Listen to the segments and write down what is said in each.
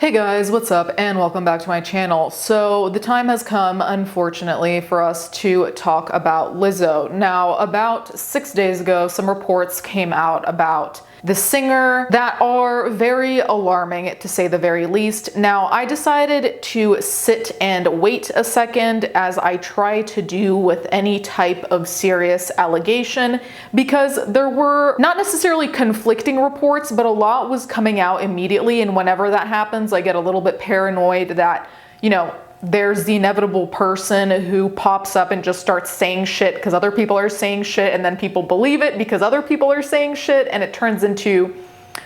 Hey guys, what's up and welcome back to my channel. So the time has come, unfortunately, for us to talk about Lizzo. Now, about 6 days ago, some reports came out about the singer that are very alarming, to say the very least. Now, I decided to sit and wait a second, as I try to do with any type of serious allegation, because there were not necessarily conflicting reports, but a lot was coming out immediately, and whenever that happens, I get a little bit paranoid that, there's the inevitable person who pops up and just starts saying shit because other people are saying shit, and then people believe it because other people are saying shit, and it turns into,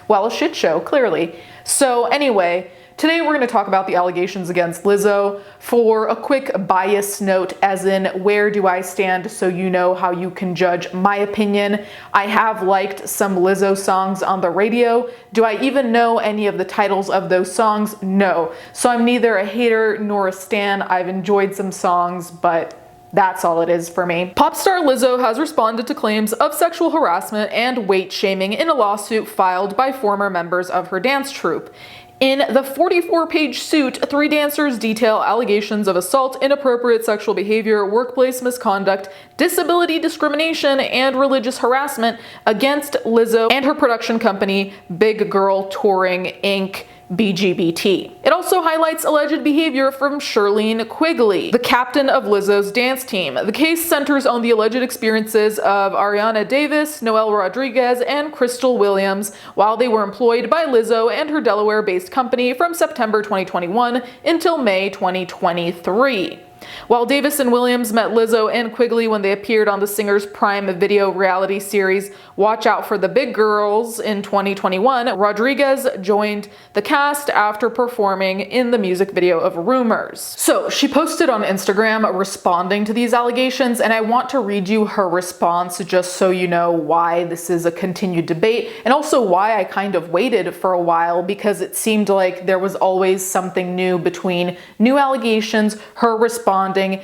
well, a shit show, clearly. So anyway, today we're going to talk about the allegations against Lizzo. For a quick bias note, as in where do I stand, so you know how you can judge my opinion. I have liked some Lizzo songs on the radio. Do I even know any of the titles of those songs? No. So I'm neither a hater nor a stan. I've enjoyed some songs, but that's all it is for me. Pop star Lizzo has responded to claims of sexual harassment and weight shaming in a lawsuit filed by former members of her dance troupe. In the 44-page suit, 3 dancers detail allegations of assault, inappropriate sexual behavior, workplace misconduct, disability discrimination, and religious harassment against Lizzo and her production company, Big Girl Touring Inc. BGBT. It also highlights alleged behavior from Shirlene Quigley, the captain of Lizzo's dance team. The case centers on the alleged experiences of Ariana Davis, Noel Rodriguez, and Crystal Williams while they were employed by Lizzo and her Delaware-based company from September 2021 until May 2023. While Davis and Williams met Lizzo and Quigley when they appeared on the singer's Prime Video reality series Watch Out for the Big Girls in 2021, Rodriguez joined the cast after performing in the music video of Rumors. So she posted on Instagram responding to these allegations, and I want to read you her response just so you know why this is a continued debate, and also why I kind of waited for a while, because it seemed like there was always something new between new allegations, her responding.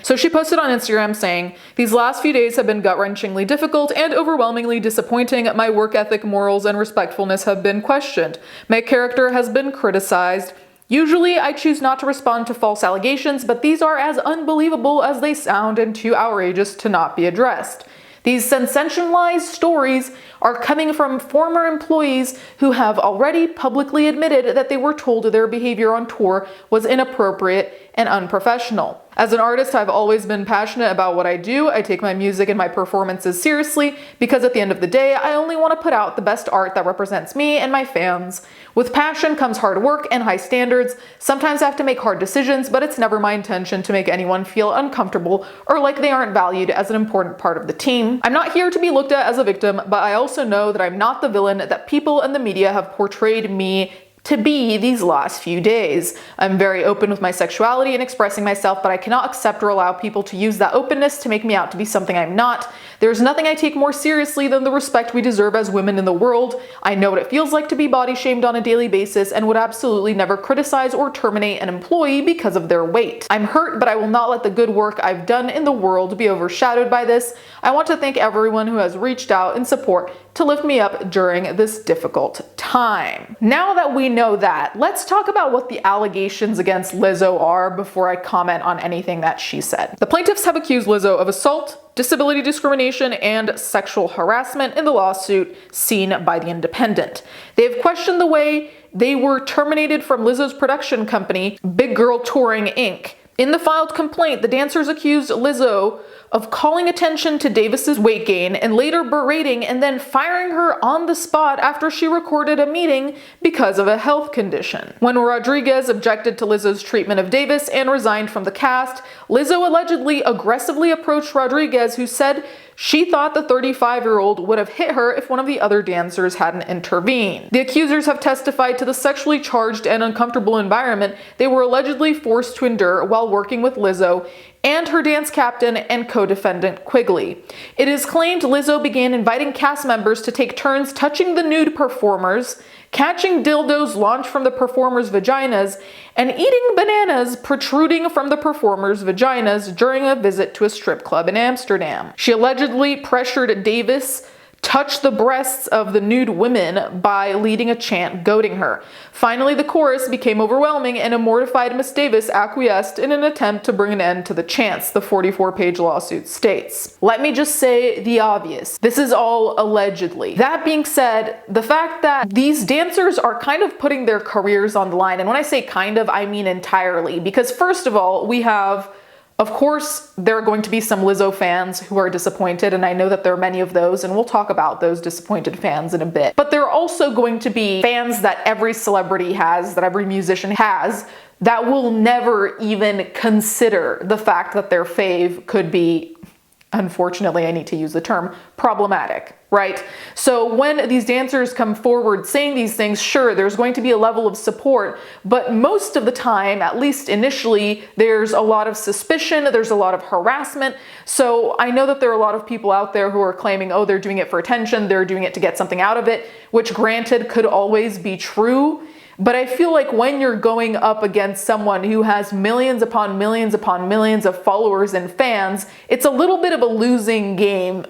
So she posted on Instagram saying, "These last few days have been gut-wrenchingly difficult and overwhelmingly disappointing. My work ethic, morals, and respectfulness have been questioned. My character has been criticized. Usually, I choose not to respond to false allegations, but these are as unbelievable as they sound and too outrageous to not be addressed. These sensationalized stories are coming from former employees who have already publicly admitted that they were told their behavior on tour was inappropriate and unprofessional. As an artist, I've always been passionate about what I do. I take my music and my performances seriously because at the end of the day, I only want to put out the best art that represents me and my fans. With passion comes hard work and high standards. Sometimes I have to make hard decisions, but it's never my intention to make anyone feel uncomfortable or like they aren't valued as an important part of the team. I'm not here to be looked at as a victim, but I also know that I'm not the villain that people and the media have portrayed me to be these last few days. I'm very open with my sexuality and expressing myself, but I cannot accept or allow people to use that openness to make me out to be something I'm not. There's nothing I take more seriously than the respect we deserve as women in the world. I know what it feels like to be body shamed on a daily basis and would absolutely never criticize or terminate an employee because of their weight. I'm hurt, but I will not let the good work I've done in the world be overshadowed by this. I want to thank everyone who has reached out in support to lift me up during this difficult time." Now that we know that, let's talk about what the allegations against Lizzo are before I comment on anything that she said. The plaintiffs have accused Lizzo of assault, disability discrimination, and sexual harassment in the lawsuit seen by The Independent. They have questioned the way they were terminated from Lizzo's production company, Big Girl Touring Inc. In the filed complaint, the dancers accused Lizzo of calling attention to Davis's weight gain and later berating and then firing her on the spot after she recorded a meeting because of a health condition. When Rodriguez objected to Lizzo's treatment of Davis and resigned from the cast, Lizzo allegedly aggressively approached Rodriguez, who said she thought the 35-year-old would have hit her if one of the other dancers hadn't intervened. The accusers have testified to the sexually charged and uncomfortable environment they were allegedly forced to endure while working with Lizzo and her dance captain and co-defendant Quigley. It is claimed Lizzo began inviting cast members to take turns touching the nude performers, catching dildos launched from the performers' vaginas, and eating bananas protruding from the performers' vaginas during a visit to a strip club in Amsterdam. She allegedly pressured Davis touch the breasts of the nude women by leading a chant goading her. Finally, the chorus became overwhelming and a mortified Miss Davis acquiesced in an attempt to bring an end to the chants, the 44-page lawsuit states. Let me just say the obvious. This is all allegedly. That being said, the fact that these dancers are kind of putting their careers on the line, and when I say kind of, I mean entirely, because first of all, we have, of course, there are going to be some Lizzo fans who are disappointed, and I know that there are many of those, and we'll talk about those disappointed fans in a bit. But there are also going to be fans that every celebrity has, that every musician has, that will never even consider the fact that their fave could be, unfortunately, I need to use the term, problematic, right? So when these dancers come forward saying these things, sure, there's going to be a level of support, but most of the time, at least initially, there's a lot of suspicion, there's a lot of harassment. So I know that there are a lot of people out there who are claiming, oh, they're doing it for attention, they're doing it to get something out of it, which granted could always be true. But I feel like when you're going up against someone who has millions upon millions upon millions of followers and fans, it's a little bit of a losing game.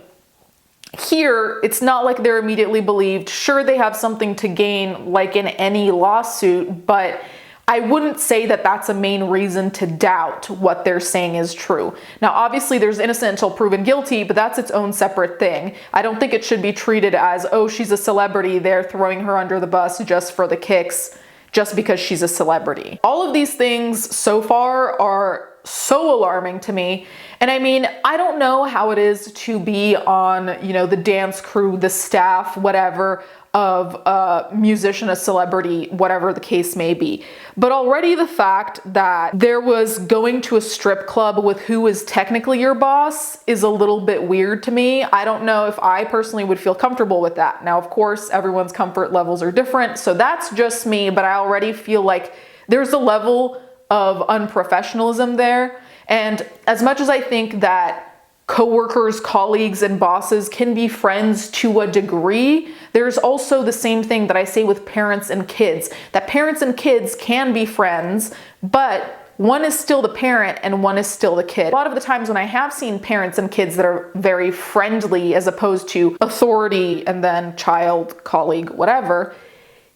Here, it's not like they're immediately believed. Sure, they have something to gain, like in any lawsuit, but I wouldn't say that that's a main reason to doubt what they're saying is true. Now, obviously, there's innocent until proven guilty, but that's its own separate thing. I don't think it should be treated as, oh, she's a celebrity, they're throwing her under the bus just for the kicks, just because she's a celebrity. All of these things so far are so alarming to me. And I mean, I don't know how it is to be on, you know, the dance crew, the staff, whatever, of a musician, a celebrity, whatever the case may be. But already the fact that there was going to a strip club with who is technically your boss is a little bit weird to me. I don't know if I personally would feel comfortable with that. Now, of course, everyone's comfort levels are different, so that's just me, but I already feel like there's a level of unprofessionalism there. And as much as I think that coworkers, colleagues, and bosses can be friends to a degree, there's also the same thing that I say with parents and kids, that parents and kids can be friends, but one is still the parent and one is still the kid. A lot of the times when I have seen parents and kids that are very friendly as opposed to authority and then child, colleague, whatever,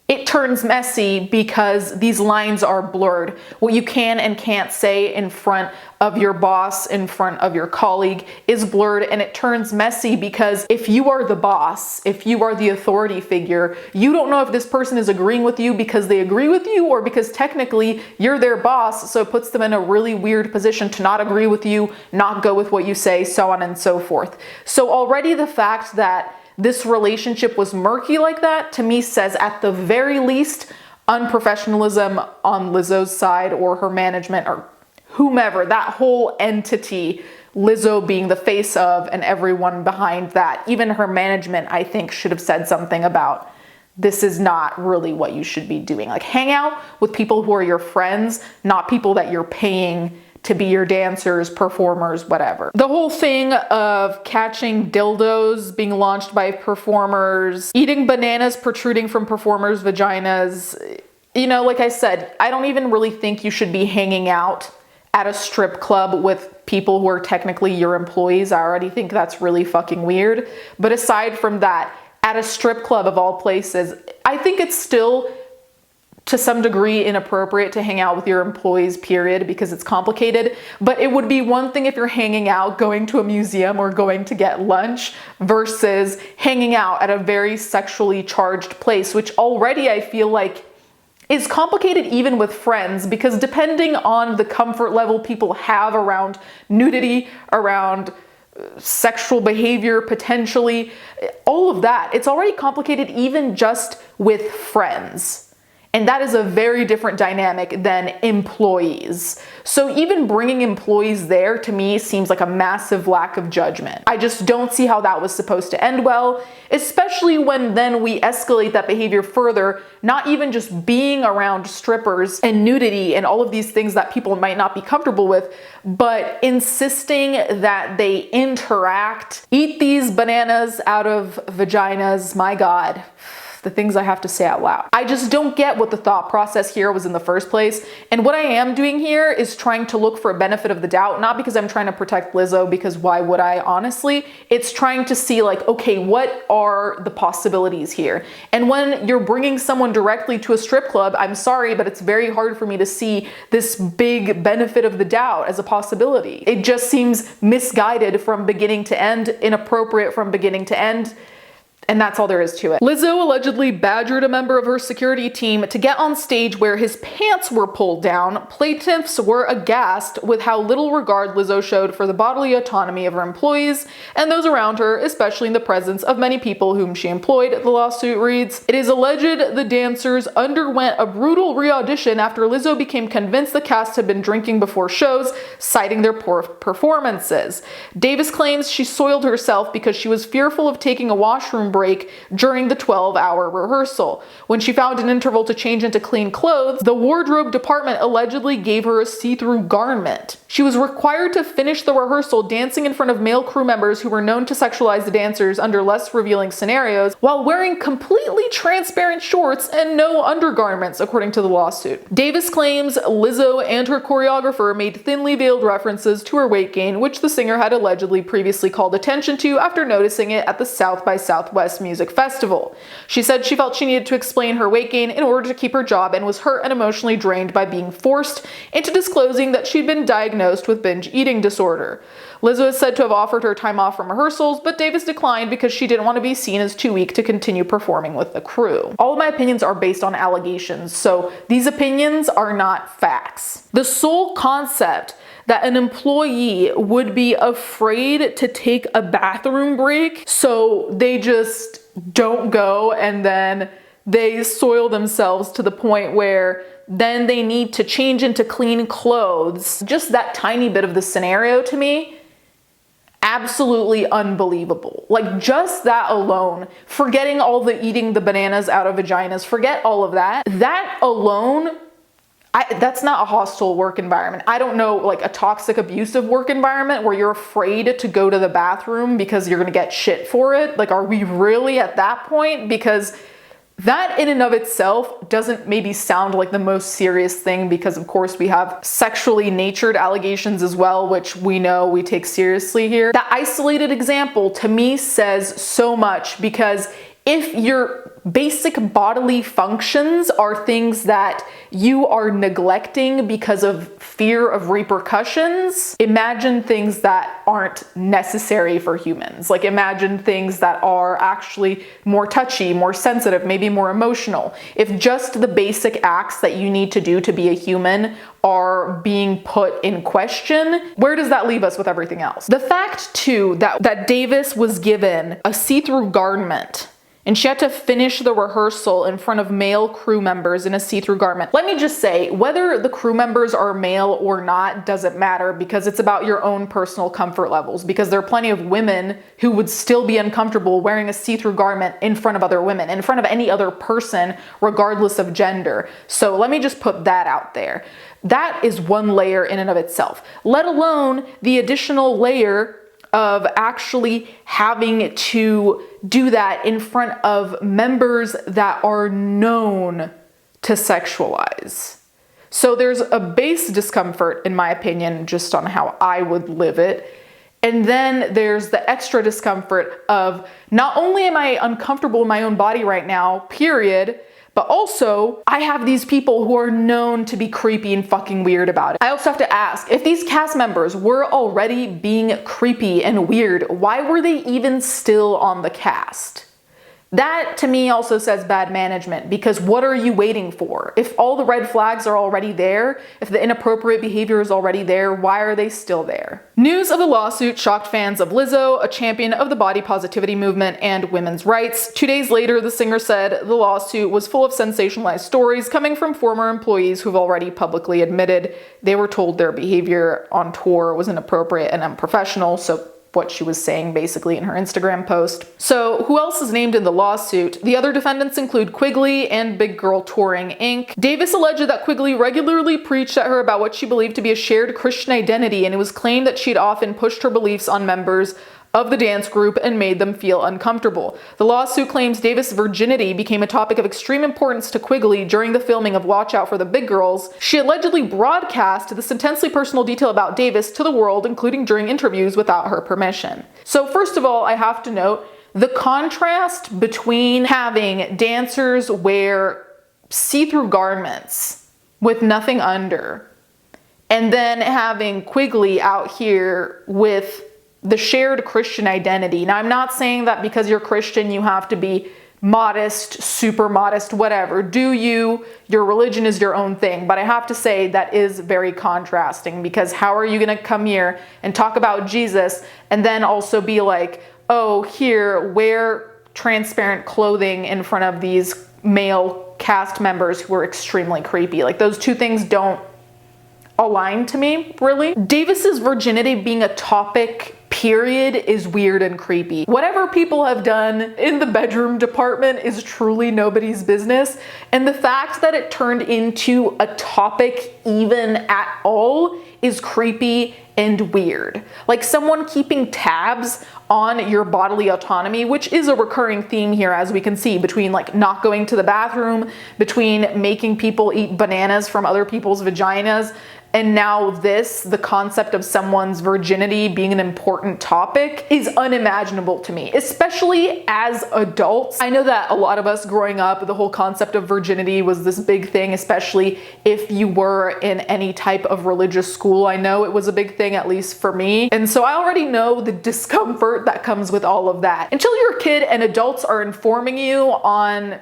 it turns messy because these lines are blurred. What you can and can't say in front of your boss, in front of your colleague is blurred, and it turns messy because if you are the boss, if you are the authority figure, you don't know if this person is agreeing with you because they agree with you or because technically you're their boss, so it puts them in a really weird position to not agree with you, not go with what you say, so on and so forth. So already the fact that this relationship was murky like that, to me says at the very least unprofessionalism on Lizzo's side or her management or whomever, that whole entity, Lizzo being the face of and everyone behind that, even her management, I think should have said something about this is not really what you should be doing. Like, hang out with people who are your friends, not people that you're paying to be your dancers, performers, whatever. The whole thing of catching dildos being launched by performers, eating bananas protruding from performers' vaginas, you know, like I said, I don't even really think you should be hanging out at a strip club with people who are technically your employees. I already think that's really fucking weird. But aside from that, at a strip club of all places, I think it's still to some degree inappropriate to hang out with your employees, period, because it's complicated. But it would be one thing if you're hanging out, going to a museum or going to get lunch versus hanging out at a very sexually charged place, which already I feel like is complicated even with friends, because depending on the comfort level people have around nudity, around sexual behavior, potentially, all of that, it's already complicated even just with friends. And that is a very different dynamic than employees. So even bringing employees there to me seems like a massive lack of judgment. I just don't see how that was supposed to end well, especially when then we escalate that behavior further, not even just being around strippers and nudity and all of these things that people might not be comfortable with, but insisting that they interact, eat these bananas out of vaginas, my God. the things I have to say out loud. I just don't get what the thought process here was in the first place. And what I am doing here is trying to look for a benefit of the doubt, not because I'm trying to protect Lizzo, because why would I, honestly? It's trying to see like, okay, what are the possibilities here? And when you're bringing someone directly to a strip club, I'm sorry, but it's very hard for me to see this big benefit of the doubt as a possibility. It just seems misguided from beginning to end, inappropriate from beginning to end. And that's all there is to it. Lizzo allegedly badgered a member of her security team to get on stage where his pants were pulled down. Plaintiffs were aghast with how little regard Lizzo showed for the bodily autonomy of her employees and those around her, especially in the presence of many people whom she employed, the lawsuit reads. It is alleged the dancers underwent a brutal re-audition after Lizzo became convinced the cast had been drinking before shows, citing their poor performances. Davis claims she soiled herself because she was fearful of taking a washroom break during the 12-hour rehearsal. When she found an interval to change into clean clothes, the wardrobe department allegedly gave her a see-through garment. She was required to finish the rehearsal dancing in front of male crew members who were known to sexualize the dancers under less revealing scenarios while wearing completely transparent shorts and no undergarments, according to the lawsuit. Davis claims Lizzo and her choreographer made thinly veiled references to her weight gain, which the singer had allegedly previously called attention to after noticing it at the South by Southwest Music Festival. She said she felt she needed to explain her weight gain in order to keep her job and was hurt and emotionally drained by being forced into disclosing that she'd been diagnosed with binge eating disorder. Lizzo is said to have offered her time off from rehearsals, but Davis declined because she didn't want to be seen as too weak to continue performing with the crew. All of my opinions are based on allegations, so these opinions are not facts. The sole concept that an employee would be afraid to take a bathroom break, so they just don't go and then they soil themselves to the point where then they need to change into clean clothes. Just that tiny bit of the scenario to me, absolutely unbelievable. Like just that alone, forgetting all the eating the bananas out of vaginas, forget all of that. That alone, that's not a hostile work environment. I don't know, like a toxic, abusive work environment where you're afraid to go to the bathroom because you're gonna get shit for it. Like, are we really at that point? Because that in and of itself doesn't maybe sound like the most serious thing, because of course we have sexually natured allegations as well, which we know we take seriously here. That isolated example to me says so much, because if your basic bodily functions are things that you are neglecting because of fear of repercussions, imagine things that aren't necessary for humans. Like imagine things that are actually more touchy, more sensitive, maybe more emotional. If just the basic acts that you need to do to be a human are being put in question, where does that leave us with everything else? The fact too that Davis was given a see-through garment and she had to finish the rehearsal in front of male crew members in a see-through garment. Let me just say, whether the crew members are male or not doesn't matter, because it's about your own personal comfort levels, because there are plenty of women who would still be uncomfortable wearing a see-through garment in front of other women, in front of any other person, regardless of gender. So let me just put that out there. That is one layer in and of itself, let alone the additional layer of actually having to do that in front of members that are known to sexualize. So there's a base discomfort, in my opinion, just on how I would live it. And then there's the extra discomfort of not only am I uncomfortable in my own body right now, period, but also I have these people who are known to be creepy and fucking weird about it. I also have to ask, if these cast members were already being creepy and weird, why were they even still on the cast? That to me also says bad management, because what are you waiting for? If all the red flags are already there, if the inappropriate behavior is already there, why are they still there? News of the lawsuit shocked fans of Lizzo, a champion of the body positivity movement and women's rights. 2 days later, the singer said the lawsuit was full of sensationalized stories coming from former employees who've already publicly admitted they were told their behavior on tour was inappropriate and unprofessional. So what she was saying basically in her Instagram post. So who else is named in the lawsuit? The other defendants include Quigley and Big Girl Touring Inc. Davis alleged that Quigley regularly preached at her about what she believed to be a shared Christian identity, and it was claimed that she'd often pushed her beliefs on members of the dance group and made them feel uncomfortable. The lawsuit claims Davis' virginity became a topic of extreme importance to Quigley during the filming of Watch Out for the Big Girls. She allegedly broadcast this intensely personal detail about Davis to the world, including during interviews, without her permission. So first of all, I have to note the contrast between having dancers wear see-through garments with nothing under, and then having Quigley out here with the shared Christian identity. Now, I'm not saying that because you're Christian, you have to be modest, super modest, whatever. Do you? Your religion is your own thing. But I have to say that is very contrasting, because how are you going to come here and talk about Jesus and then also be like, oh, here, wear transparent clothing in front of these male cast members who are extremely creepy? Like, those two things don't align to me, really. Davis's virginity being a topic, period, is weird and creepy. Whatever people have done in the bedroom department is truly nobody's business. And the fact that it turned into a topic even at all is creepy and weird. Like someone keeping tabs on your bodily autonomy, which is a recurring theme here, as we can see, between like not going to the bathroom, between making people eat bananas from other people's vaginas, and now this, the concept of someone's virginity being an important topic, is unimaginable to me, especially as adults. I know that a lot of us growing up, the whole concept of virginity was this big thing, especially if you were in any type of religious school. I know it was a big thing, at least for me. And so I already know the discomfort that comes with all of that. Until you're a kid and adults are informing you on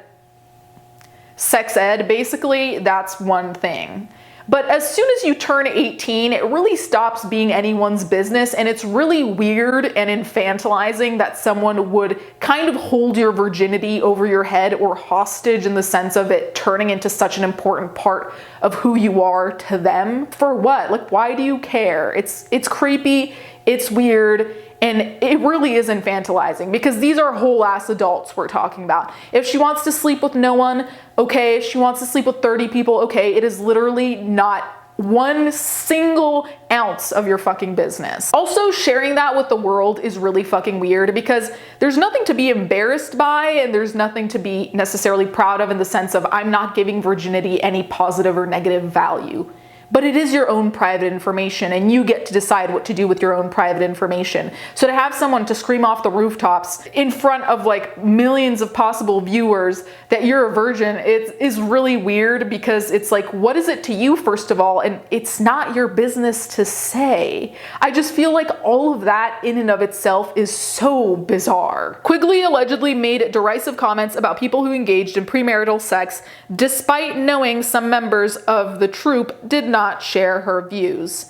sex ed, basically, that's one thing. But as soon as you turn 18, it really stops being anyone's business, and it's really weird and infantilizing that someone would kind of hold your virginity over your head or hostage, in the sense of it turning into such an important part of who you are to them. For what? Like, why do you care? It's creepy, it's weird, and it really is infantilizing, because these are whole ass adults we're talking about. If she wants to sleep with no one, okay. If she wants to sleep with 30 people, okay. It is literally not one single ounce of your fucking business. Also, sharing that with the world is really fucking weird, because there's nothing to be embarrassed by, and there's nothing to be necessarily proud of, in the sense of I'm not giving virginity any positive or negative value. But it is your own private information, and you get to decide what to do with your own private information. So to have someone to scream off the rooftops in front of like millions of possible viewers that you're a virgin, it is really weird, because it's like, what is it to you, first of all? And it's not your business to say. I just feel like all of that in and of itself is so bizarre. Quigley allegedly made derisive comments about people who engaged in premarital sex, despite knowing some members of the troupe did not share her views.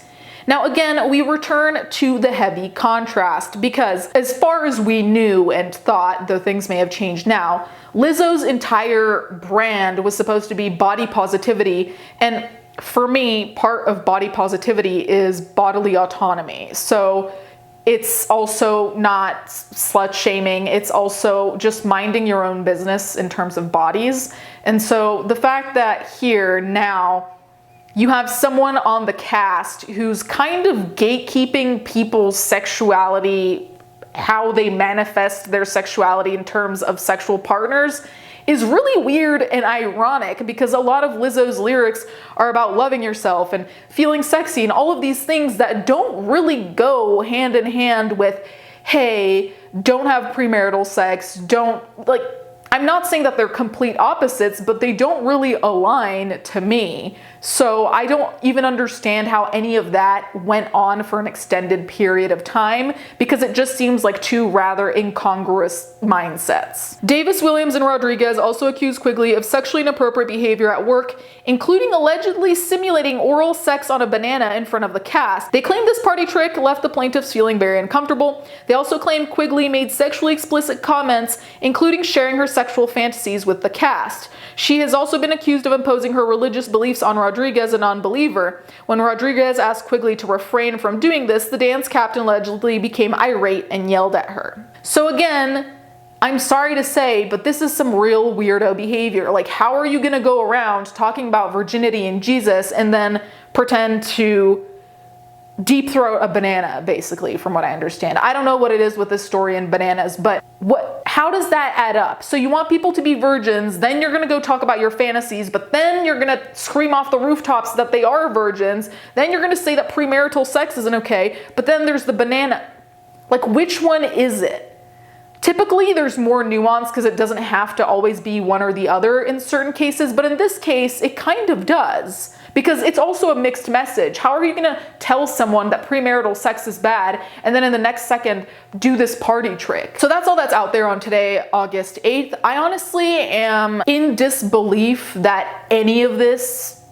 Now again, we return to the heavy contrast, because as far as we knew and thought, though things may have changed now, Lizzo's entire brand was supposed to be body positivity, and for me, part of body positivity is bodily autonomy. So it's also not slut shaming, it's also just minding your own business in terms of bodies. And so the fact that here now you have someone on the cast who's kind of gatekeeping people's sexuality, how they manifest their sexuality in terms of sexual partners, is really weird and ironic, because a lot of Lizzo's lyrics are about loving yourself and feeling sexy and all of these things that don't really go hand in hand with, hey, don't have premarital sex, don't, like, I'm not saying that they're complete opposites, but they don't really align to me. So I don't even understand how any of that went on for an extended period of time, because it just seems like two rather incongruous mindsets. Davis, Williams, and Rodriguez also accused Quigley of sexually inappropriate behavior at work, including allegedly simulating oral sex on a banana in front of the cast. They claimed this party trick left the plaintiffs feeling very uncomfortable. They also claimed Quigley made sexually explicit comments, including sharing her sexual fantasies with the cast. She has also been accused of imposing her religious beliefs on Rodriguez, a non-believer. When Rodriguez asked Quigley to refrain from doing this, the dance captain allegedly became irate and yelled at her. So again, I'm sorry to say, but this is some real weirdo behavior. Like, how are you gonna go around talking about virginity and Jesus and then pretend to deep throat a banana, basically, from what I understand. I don't know what it is with this story and bananas, but how does that add up? So you want people to be virgins, then you're gonna go talk about your fantasies, but then you're gonna scream off the rooftops that they are virgins, then you're gonna say that premarital sex isn't okay, but then there's the banana. Like, which one is it? Typically, there's more nuance because it doesn't have to always be one or the other in certain cases, but in this case, it kind of does. Because it's also a mixed message. How are you gonna tell someone that premarital sex is bad and then in the next second do this party trick? So that's all that's out there on today, August 8th. I honestly am in disbelief that any of this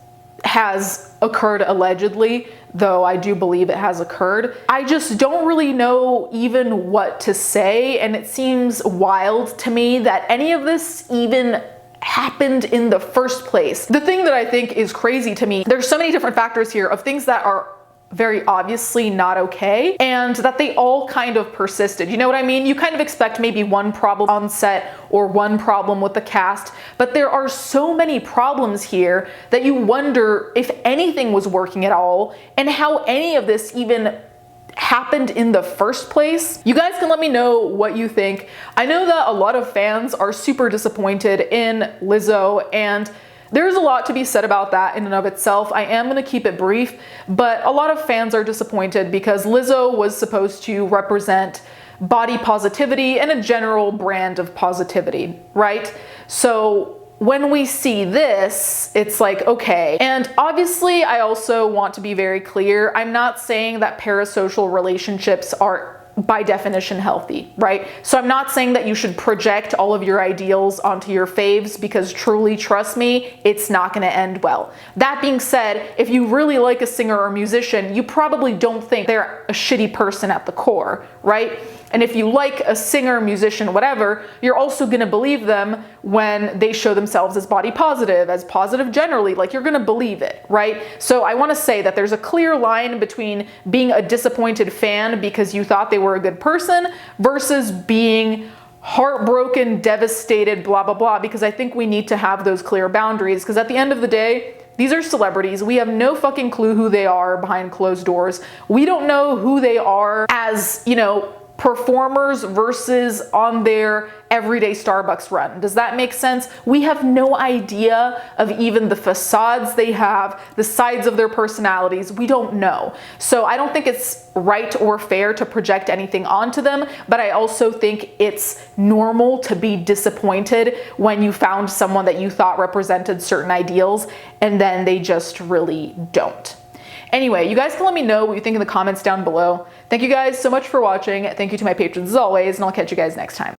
has occurred allegedly, though I do believe it has occurred. I just don't really know even what to say, and it seems wild to me that any of this even happened in the first place. The thing that I think is crazy to me, there's so many different factors here of things that are very obviously not okay, and that they all kind of persisted. You know what I mean? You kind of expect maybe one problem on set or one problem with the cast, but there are so many problems here that you wonder if anything was working at all and how any of this even happened in the first place. You guys can let me know what you think. I know that a lot of fans are super disappointed in Lizzo, and there's a lot to be said about that in and of itself. I am gonna keep it brief, but a lot of fans are disappointed because Lizzo was supposed to represent body positivity and a general brand of positivity, right? So when we see this, it's like, okay. And obviously, I also want to be very clear. I'm not saying that parasocial relationships are by definition healthy, right? So I'm not saying that you should project all of your ideals onto your faves, because truly, trust me, it's not gonna end well. That being said, if you really like a singer or musician, you probably don't think they're a shitty person at the core, right? And if you like a singer, musician, whatever, you're also gonna believe them when they show themselves as body positive, as positive generally, like you're gonna believe it, right? So I wanna say that there's a clear line between being a disappointed fan because you thought they were a good person versus being heartbroken, devastated, blah, blah, blah, because I think we need to have those clear boundaries, because at the end of the day, these are celebrities. We have no fucking clue who they are behind closed doors. We don't know who they are as, you know, performers versus on their everyday Starbucks run. Does that make sense? We have no idea of even the facades they have, the sides of their personalities. We don't know. So I don't think it's right or fair to project anything onto them, but I also think it's normal to be disappointed when you found someone that you thought represented certain ideals and then they just really don't. Anyway, you guys can let me know what you think in the comments down below. Thank you guys so much for watching. Thank you to my patrons as always, and I'll catch you guys next time.